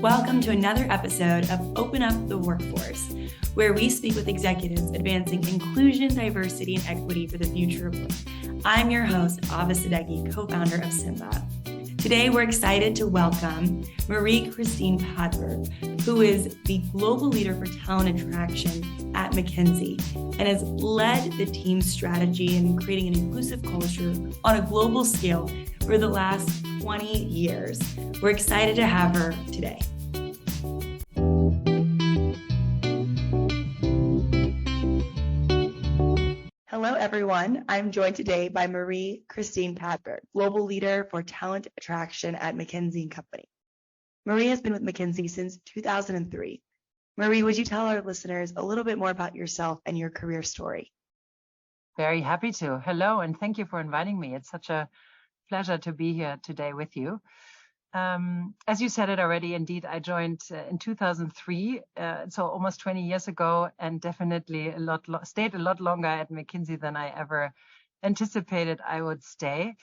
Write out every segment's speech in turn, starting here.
Welcome to another episode of Open Up the Workforce, where we speak with executives advancing inclusion, diversity, and equity for the future of work. I'm your host, Ava Sadeghi, co-founder of Symba. Today, we're excited to welcome Marie-Christine Padberg, who is the global leader for talent attraction at McKinsey and has led the team's strategy in creating an inclusive culture on a global scale for the last 20 years. We're excited to have her today. Hello, everyone. I'm joined today by Marie-Christine Padberg, Global Leader for Talent Attraction at McKinsey Company. Marie has been with McKinsey since 2003. Marie, would you tell our listeners a little bit more about yourself and your career story? Very happy to. Hello, and thank you for inviting me. It's such a pleasure to be here today with you. As you said it already, indeed, I joined in 2003, so almost 20 years ago, and definitely stayed a lot longer at McKinsey than I ever anticipated I would stay.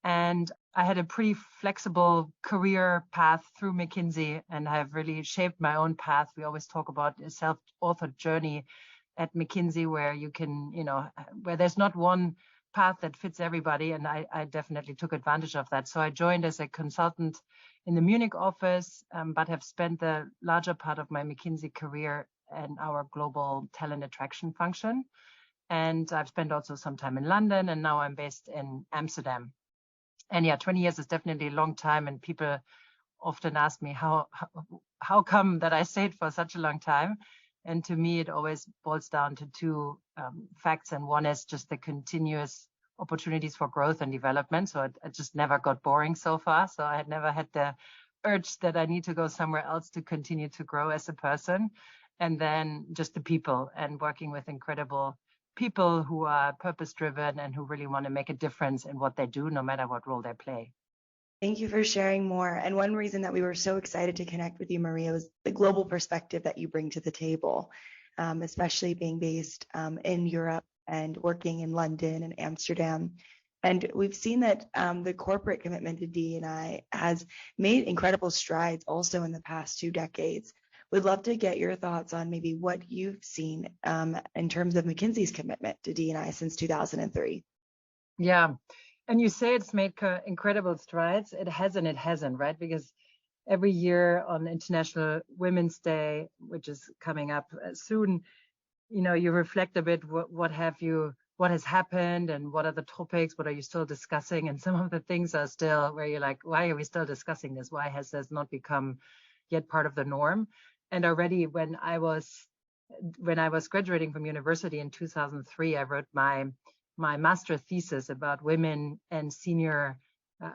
And I had a pretty flexible career path through McKinsey, and have really shaped my own path. We always talk about a self-authored journey at McKinsey, where you can, where there's not one path that fits everybody, and I definitely took advantage of that. So I joined as a consultant in the Munich office, but have spent the larger part of my McKinsey career in our global talent attraction function. And I've spent also some time in London, and now I'm based in Amsterdam. And yeah, 20 years is definitely a long time, and people often ask me how come that I stayed for such a long time. And to me, it always boils down to two facts. And one is just the continuous opportunities for growth and development. So it just never got boring so far. So I had never had the urge that I need to go somewhere else to continue to grow as a person. And then just the people, and working with incredible people who are purpose-driven and who really want to make a difference in what they do, no matter what role they play. Thank you for sharing more. And one reason that we were so excited to connect with you, Maria, was the global perspective that you bring to the table, especially being based in Europe and working in London and Amsterdam. And we've seen that the corporate commitment to D&I has made incredible strides also in the past 2 decades. We'd love to get your thoughts on maybe what you've seen in terms of McKinsey's commitment to D&I since 2003. Yeah. And you say it's made incredible strides. It has and it hasn't, right? Because every year on International Women's Day, which is coming up soon, you reflect a bit what has happened and what are the topics, what are you still discussing? And some of the things are still where you're like, why are we still discussing this? Why has this not become yet part of the norm? And already when I was graduating from university in 2003, I wrote my master thesis about women and senior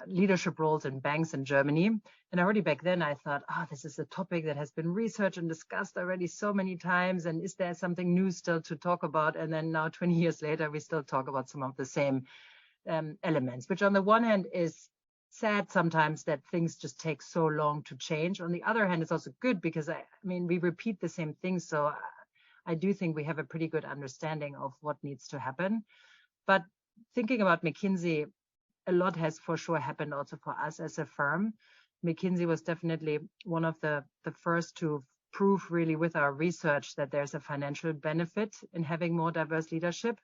leadership roles in banks in Germany. And already back then I thought, this is a topic that has been researched and discussed already so many times. And is there something new still to talk about? And then now 20 years later, we still talk about some of the same elements, which on the one hand is sad sometimes that things just take so long to change. On the other hand, it's also good because we repeat the same things. So I do think we have a pretty good understanding of what needs to happen. But thinking about McKinsey, a lot has for sure happened also for us as a firm. McKinsey was definitely one of the first to prove really with our research that there's a financial benefit in having more diverse leadership.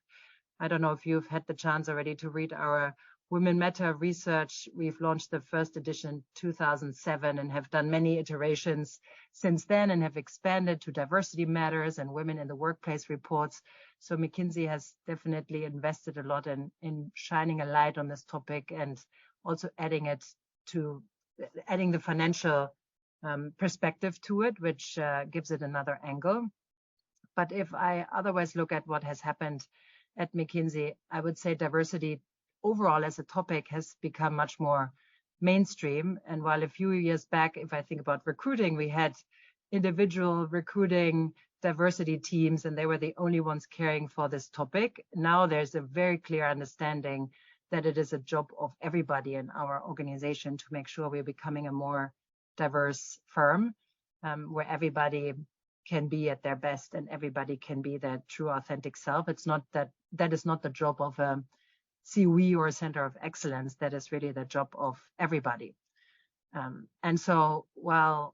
I don't know if you've had the chance already to read our Women Matter research. We've launched the first edition in 2007 and have done many iterations since then, and have expanded to Diversity Matters and Women in the Workplace reports. So McKinsey has definitely invested a lot in shining a light on this topic, and also adding the financial perspective to it, which gives it another angle. But if I otherwise look at what has happened at McKinsey, I would say diversity overall as a topic has become much more mainstream. And while a few years back, if I think about recruiting, we had individual recruiting diversity teams, and they were the only ones caring for this topic. Now there's a very clear understanding that it is a job of everybody in our organization to make sure we're becoming a more diverse firm, where everybody can be at their best and everybody can be their true authentic self. It's not that is not the job of a COE or a center of excellence. That is really the job of everybody. And so while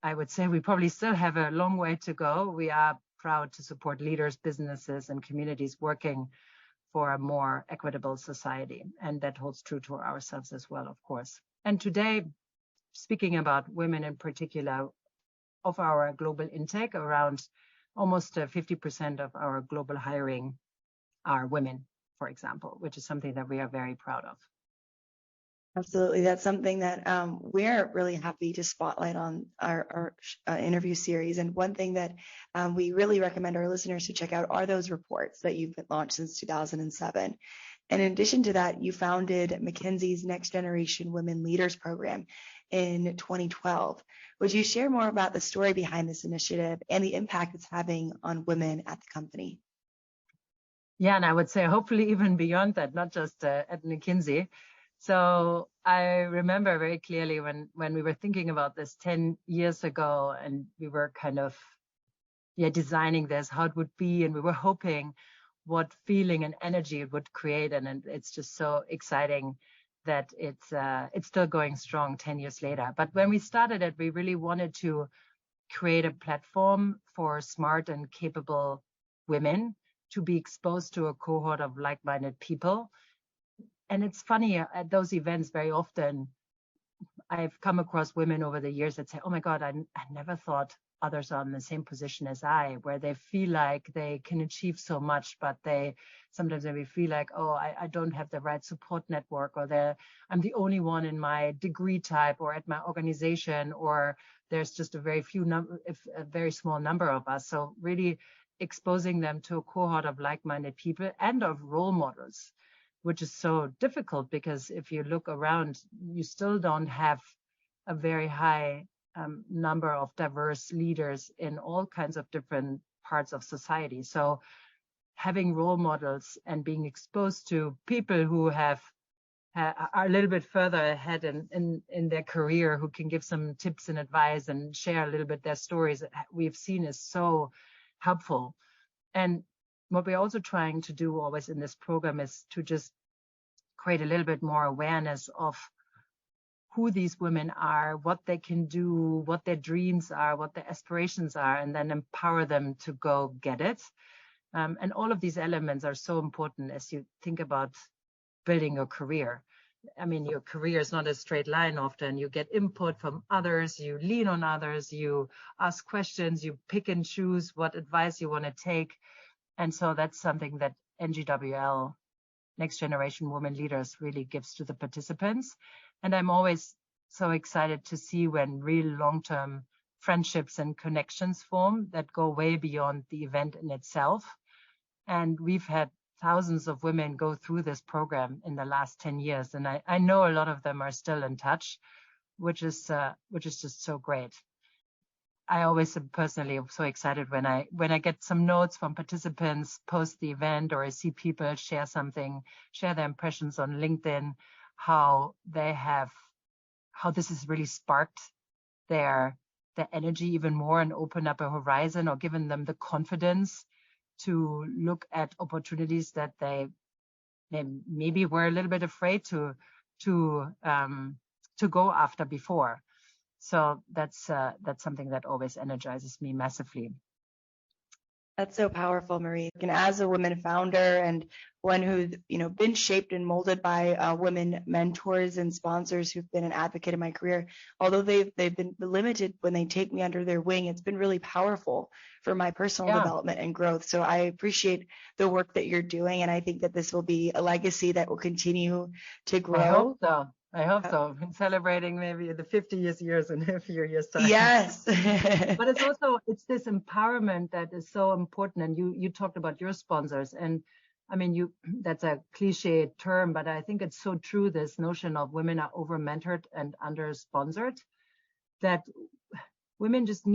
I would say we probably still have a long way to go. We are proud to support leaders, businesses, and communities working for a more equitable society. And that holds true to ourselves as well, of course. And today, speaking about women in particular, of our global intake, around almost 50% of our global hiring are women, for example, which is something that we are very proud of. Absolutely. That's something that we're really happy to spotlight on our interview series. And one thing that we really recommend our listeners to check out are those reports that you've launched since 2007. And in addition to that, you founded McKinsey's Next Generation Women Leaders Program in 2012. Would you share more about the story behind this initiative and the impact it's having on women at the company? Yeah, and I would say hopefully even beyond that, not just at McKinsey. So I remember very clearly when we were thinking about this 10 years ago, and we were kind of designing this, how it would be, and we were hoping what feeling and energy it would create. And it's just so exciting that it's still going strong 10 years later. But when we started it, we really wanted to create a platform for smart and capable women to be exposed to a cohort of like-minded people. And it's funny, at those events, very often I've come across women over the years that say, oh my God, I never thought others are in the same position as I, where they feel like they can achieve so much, but sometimes they feel like, oh, I don't have the right support network, or I'm the only one in my degree type or at my organization, or there's just a very small number of us. So really exposing them to a cohort of like-minded people and of role models, which is so difficult because if you look around, you still don't have a very high number of diverse leaders in all kinds of different parts of society. So having role models and being exposed to people who are a little bit further ahead in their career, who can give some tips and advice and share a little bit their stories, we've seen is so helpful. And what we're also trying to do always in this program is to just create a little bit more awareness of who these women are, what they can do, what their dreams are, what their aspirations are, and then empower them to go get it. And all of these elements are so important as you think about building your career. I mean, your career is not a straight line often. You get input from others, you lean on others, you ask questions, you pick and choose what advice you want to take. And so that's something that NGWL, Next Generation Women Leaders, really gives to the participants. And I'm always so excited to see when real long-term friendships and connections form that go way beyond the event in itself. And we've had thousands of women go through this program in the last 10 years. And I know a lot of them are still in touch, which is just so great. I always am personally so excited when I get some notes from participants post the event, or I see people share their impressions on LinkedIn, how this has really sparked their energy even more and opened up a horizon, or given them the confidence to look at opportunities that they maybe were a little bit afraid to go after before. So that's something that always energizes me massively. That's so powerful, Marie. And as a woman founder and one who's been shaped and molded by women mentors and sponsors who've been an advocate in my career, although they've been limited when they take me under their wing, it's been really powerful for my personal development and growth. So I appreciate the work that you're doing, and I think that this will be a legacy that will continue to grow. I hope so. I'm celebrating maybe the 50 years in a few years' time. Yes. But it's this empowerment that is so important. And you talked about your sponsors, and I mean, that's a cliche term, but I think it's so true. This notion of women are over-mentored and under-sponsored, that women just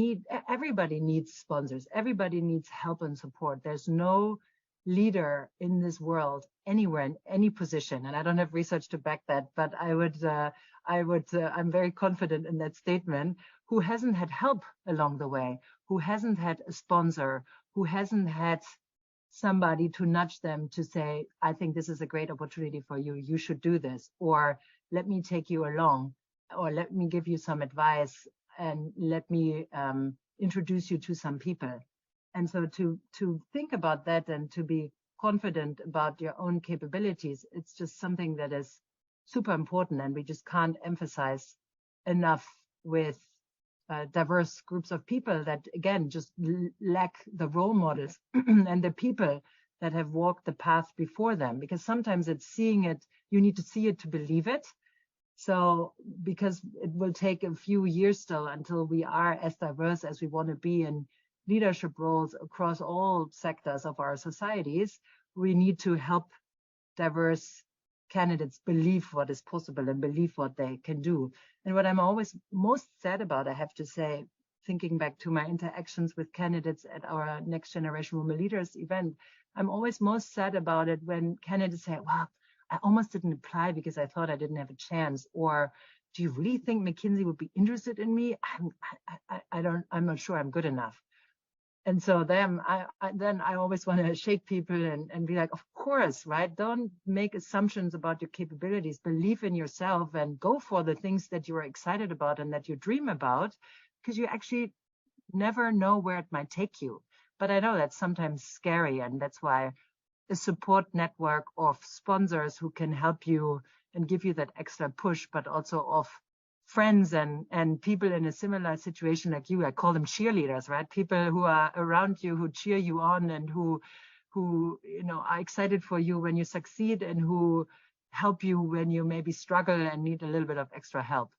everybody needs sponsors. Everybody needs help and support. There's no leader in this world anywhere in any position, and I don't have research to back that, but I'm very confident in that statement, who hasn't had help along the way, who hasn't had a sponsor, who hasn't had somebody to nudge them to say, I think this is a great opportunity for you, you should do this, or let me take you along, or let me give you some advice. and let me introduce you to some people. And so to think about that and to be confident about your own capabilities, it's just something that is super important, and we just can't emphasize enough with diverse groups of people that, again, just lack the role models and the people that have walked the path before them, because sometimes it's seeing it, you need to see it to believe it. So because it will take a few years still until we are as diverse as we want to be in leadership roles across all sectors of our societies, we need to help diverse candidates believe what is possible and believe what they can do. And what I'm always most sad about, I have to say, thinking back to my interactions with candidates at our Next Generation Women Leaders event, I'm always most sad about it when candidates say, well, I almost didn't apply because I thought I didn't have a chance. Or, do you really think McKinsey would be interested in me? I'm not sure I'm good enough. And so then I always want to shake people and be like, of course, right? Don't make assumptions about your capabilities. Believe in yourself and go for the things that you're excited about and that you dream about, because you actually never know where it might take you. But I know that's sometimes scary, and that's why a support network of sponsors who can help you and give you that extra push, but also of friends and people in a similar situation like you. I call them cheerleaders, right? People who are around you, who cheer you on, and who are excited for you when you succeed, and who help you when you maybe struggle and need a little bit of extra help.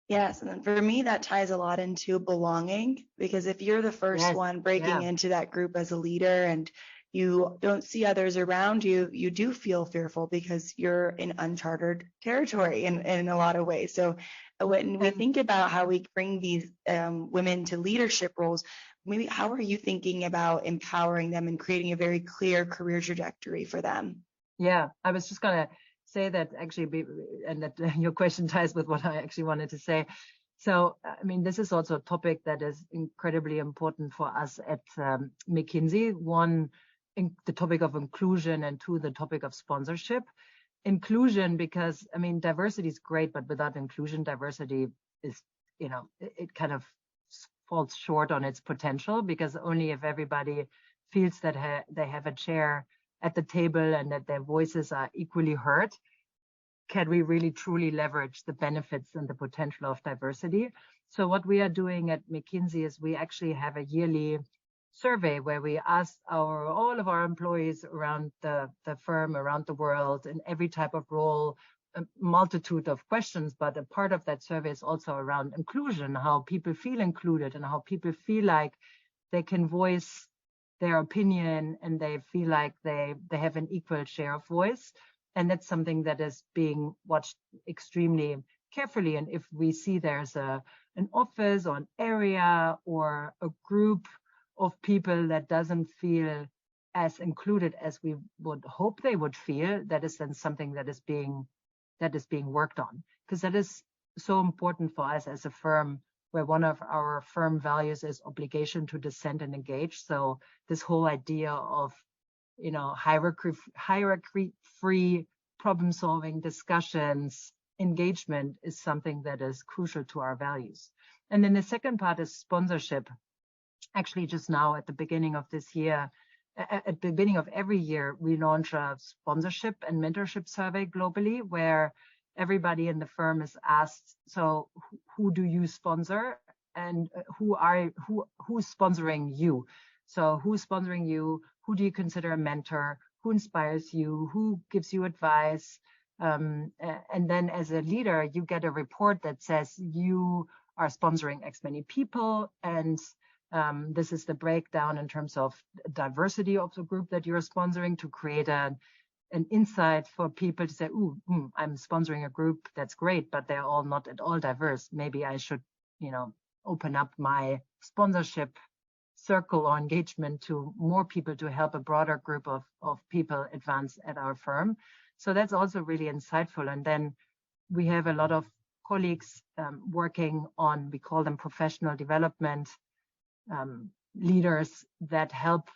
Yes, and then for me, that ties a lot into belonging, because if you're the first one breaking into that group as a leader and you don't see others around you, you do feel fearful because you're in uncharted territory in a lot of ways. So when we think about how we bring these women to leadership roles, maybe how are you thinking about empowering them and creating a very clear career trajectory for them? Yeah, I was just going to say that actually, and that your question ties with what I actually wanted to say. So, I mean, this is also a topic that is incredibly important for us at McKinsey. One, the topic of inclusion, and two, the topic of sponsorship. Inclusion, because, I mean, diversity is great, but without inclusion, diversity is, it kind of falls short on its potential, because only if everybody feels that they have a chair at the table and that their voices are equally heard, can we really truly leverage the benefits and the potential of diversity. So what we are doing at McKinsey is we actually have a yearly survey where we ask all of our employees around the firm, around the world, in every type of role, a multitude of questions. But a part of that survey is also around inclusion, how people feel included and how people feel like they can voice their opinion and they feel like they have an equal share of voice. And that's something that is being watched extremely carefully. And if we see there's an office or an area or a group of people that doesn't feel as included as we would hope they would feel, that is then something that is being worked on, because that is so important for us as a firm, where one of our firm values is obligation to dissent and engage. So this whole idea of hierarchy-free problem-solving discussions, engagement, is something that is crucial to our values. And then the second part is sponsorship. Actually, just now at the beginning of this year, at the beginning of every year, we launch a sponsorship and mentorship survey globally, where everybody in the firm is asked, so who do you sponsor, and who's sponsoring you? So who's sponsoring you? Who do you consider a mentor? Who inspires you? Who gives you advice? And then as a leader, you get a report that says you are sponsoring X many people, and this is the breakdown in terms of diversity of the group that you're sponsoring, to create an insight for people to say, I'm sponsoring a group that's great, but they're all not at all diverse. Maybe I should, open up my sponsorship circle or engagement to more people to help a broader group of people advance at our firm. So that's also really insightful. And then we have a lot of colleagues working on, we call them professional development leaders, that help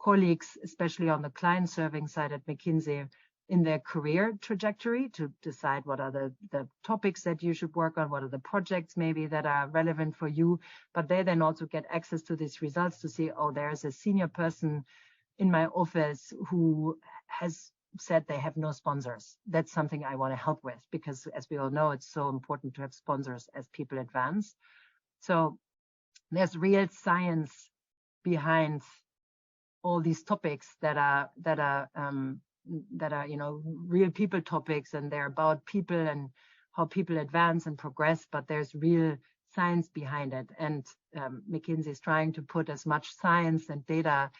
colleagues, especially on the client serving side at McKinsey, in their career trajectory to decide what are the topics that you should work on, what are the projects maybe that are relevant for you. But they then also get access to these results to see, oh, there's a senior person in my office who has said they have no sponsors. That's something I want to help with, because as we all know, it's so important to have sponsors as people advance. So there's real science behind all these topics that are real people topics, and they're about people and how people advance and progress, but there's real science behind it. And McKinsey is trying to put as much science and data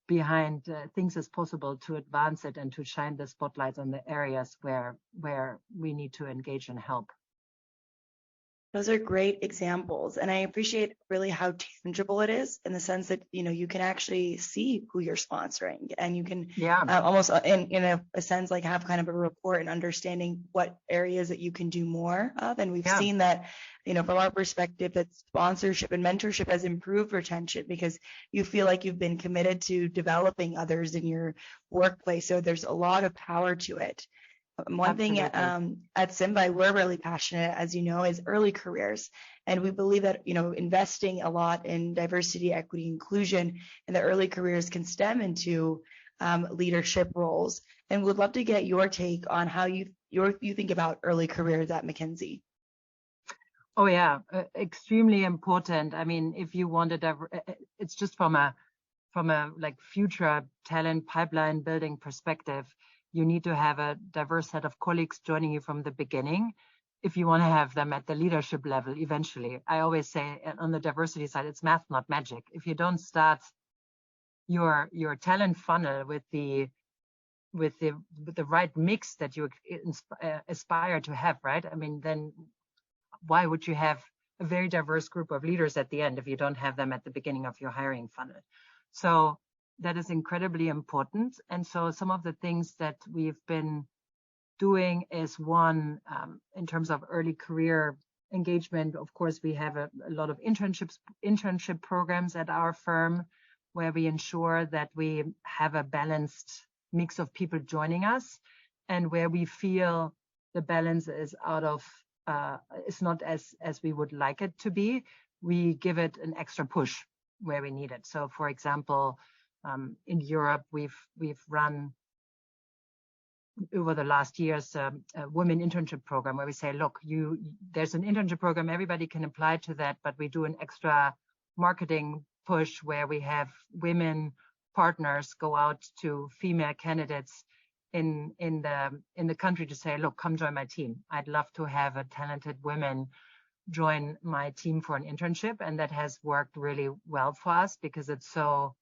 behind things as possible to advance it and to shine the spotlight on the areas where we need to engage and help. Those are great examples. And I appreciate really how tangible it is, in the sense that, you can actually see who you're sponsoring, and you can almost in a sense, like, have kind of a report and understanding what areas that you can do more of. And we've seen that, from our perspective, that sponsorship and mentorship has improved retention, because you feel like you've been committed to developing others in your workplace. So there's a lot of power to it. One thing at Symba, we're really passionate, as you know, is early careers. And we believe that, investing a lot in diversity, equity, inclusion in the early careers can stem into leadership roles. And we'd love to get your take on how you think about early careers at McKinsey. Oh yeah, extremely important. I mean, if you wanted, it's just from a like future talent pipeline building perspective, you need to have a diverse set of colleagues joining you from the beginning if you want to have them at the leadership level eventually. I always say on the diversity side, it's math, not magic. If you don't start your talent funnel with the right mix that you aspire to have, right? I mean, then why would you have a very diverse group of leaders at the end if you don't have them at the beginning of your hiring funnel? So that is incredibly important. And so some of the things that we've been doing is, one, in terms of early career engagement, of course, we have a lot of internship programs at our firm, where we ensure that we have a balanced mix of people joining us, and where we feel the balance is it's not as we would like it to be, we give it an extra push where we need it. So for example, in Europe, we've run over the last years a women internship program, where we say, look, there's an internship program, everybody can apply to that, but we do an extra marketing push where we have women partners go out to female candidates in the country to say, look, come join my team. I'd love to have a talented women join my team for an internship. And that has worked really well for us, because it's so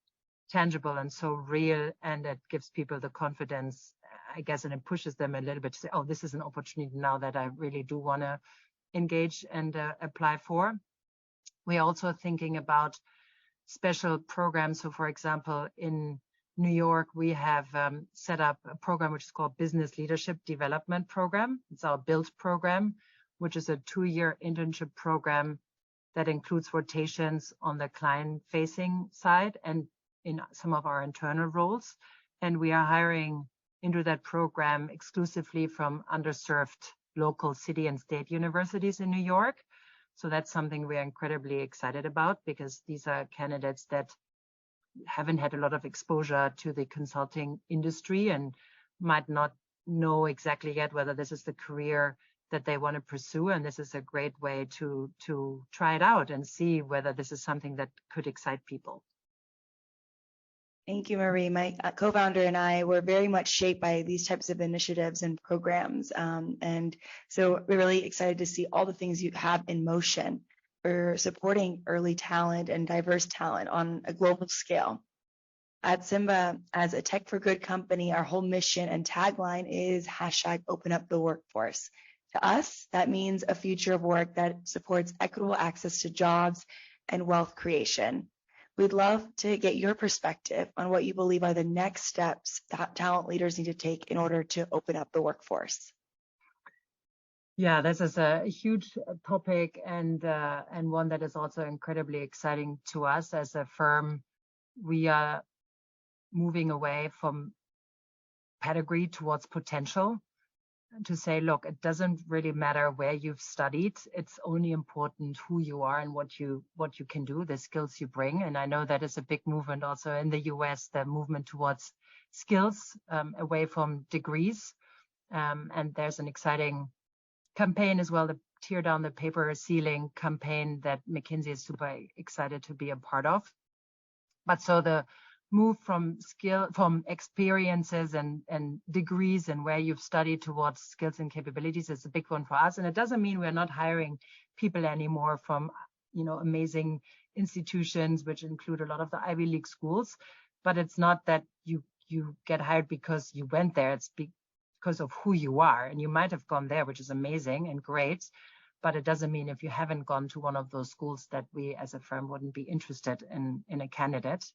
tangible and so real, and it gives people the confidence, I guess, and it pushes them a little bit to say, oh, this is an opportunity now that I really do want to engage and apply for. We're also thinking about special programs. So for example, in New York, we have set up a program which is called Business Leadership Development Program. It's our BUILD program, which is a 2-year internship program that includes rotations on the client-facing side and in some of our internal roles. And we are hiring into that program exclusively from underserved local city and state universities in New York. So that's something we're incredibly excited about, because these are candidates that haven't had a lot of exposure to the consulting industry and might not know exactly yet whether this is the career that they want to pursue. And this is a great way to try it out and see whether this is something that could excite people. Thank you, Marie. My co-founder and I were very much shaped by these types of initiatives and programs. And so we're really excited to see all the things you have in motion for supporting early talent and diverse talent on a global scale. At Symba, as a tech for good company, our whole mission and tagline is #OpenUpTheWorkforce. To us, that means a future of work that supports equitable access to jobs and wealth creation. We'd love to get your perspective on what you believe are the next steps that talent leaders need to take in order to open up the workforce. Yeah, this is a huge topic, and one that is also incredibly exciting to us as a firm. We are moving away from pedigree towards potential, to say, look, it doesn't really matter where you've studied. It's only important who you are and what you can do, the skills you bring. And I know that is a big movement also in the US, the movement towards skills, away from degrees. And there's an exciting campaign as well, the Tear Down the Paper Ceiling campaign that McKinsey is super excited to be a part of. But so the move from experiences and degrees and where you've studied towards skills and capabilities is a big one for us. And it doesn't mean we're not hiring people anymore from, amazing institutions, which include a lot of the Ivy League schools. But it's not that you get hired because you went there. It's because of who you are. And you might have gone there, which is amazing and great. But it doesn't mean if you haven't gone to one of those schools that we as a firm wouldn't be interested in a candidate.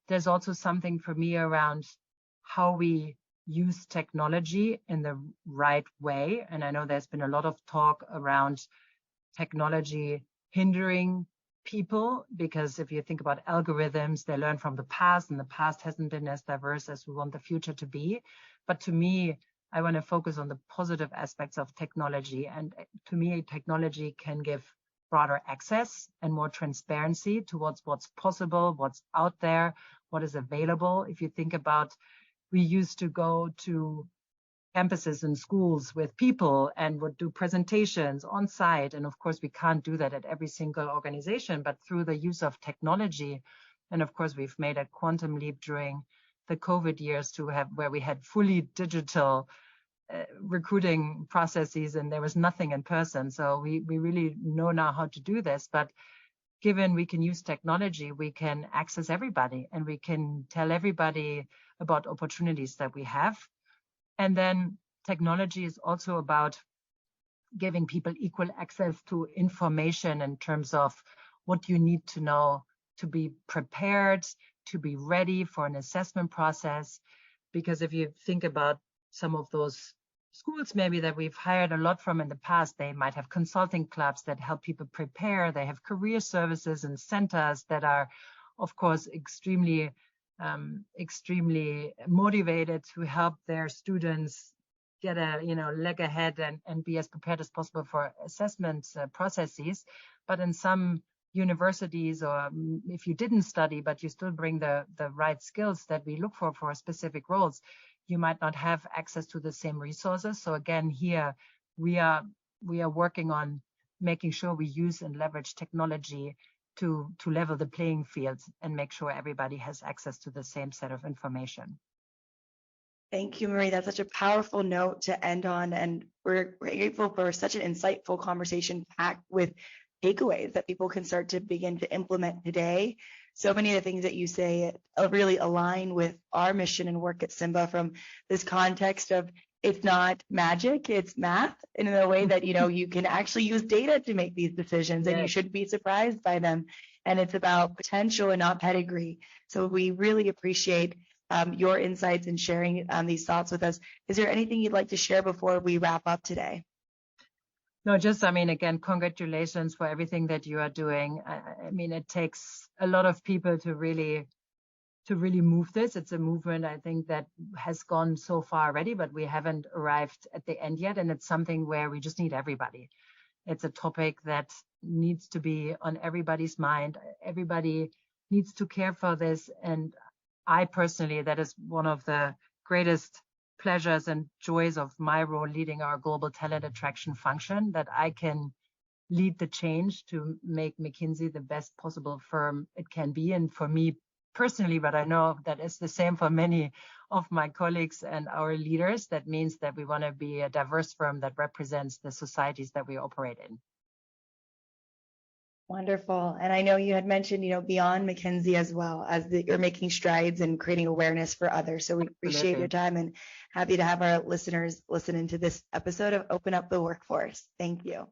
There's also something for me around how we use technology in the right way. And I know there's been a lot of talk around technology hindering people, because if you think about algorithms, they learn from the past, and the past hasn't been as diverse as we want the future to be. But to me, I want to focus on the positive aspects of technology. And to me, technology can give broader access and more transparency towards what's possible, what's out there, what is available. If you think about, we used to go to campuses and schools with people and would do presentations on site. And of course, we can't do that at every single organization, but through the use of technology. And of course, we've made a quantum leap during the COVID years to have where we had fully digital recruiting processes, and there was nothing in person. So we really know now how to do this. But given we can use technology, we can access everybody and we can tell everybody about opportunities that we have. And then technology is also about giving people equal access to information in terms of what you need to know to be prepared, to be ready for an assessment process. Because if you think about some of those schools maybe that we've hired a lot from in the past, they might have consulting clubs that help people prepare. They have career services and centers that are, of course, extremely motivated to help their students get a leg ahead and be as prepared as possible for assessment processes. But in some universities, or if you didn't study but you still bring the right skills that we look for specific roles, you might not have access to the same resources. So again, here we are working on making sure we use and leverage technology to level the playing field and make sure everybody has access to the same set of information. Thank you, Marie. That's such a powerful note to end on. And we're grateful for such an insightful conversation packed with takeaways that people can start to begin to implement today. So many of the things that you say really align with our mission and work at Symba, from this context of it's not magic, it's math, and in a way that, you can actually use data to make these decisions, and you shouldn't be surprised by them. And it's about potential and not pedigree. So we really appreciate your insights and sharing these thoughts with us. Is there anything you'd like to share before we wrap up today? No, just, again, congratulations for everything that you are doing. It takes a lot of people to really move this. It's a movement, I think, that has gone so far already, but we haven't arrived at the end yet. And it's something where we just need everybody. It's a topic that needs to be on everybody's mind. Everybody needs to care for this. And I personally, that is one of the greatest pleasures and joys of my role leading our global talent attraction function, that I can lead the change to make McKinsey the best possible firm it can be. And for me personally, but I know that it's the same for many of my colleagues and our leaders, that means that we want to be a diverse firm that represents the societies that we operate in. Wonderful. And I know you had mentioned, beyond McKinsey as well, as you're making strides and creating awareness for others. So we appreciate your time and happy to have our listeners listen into this episode of Open Up the Workforce. Thank you.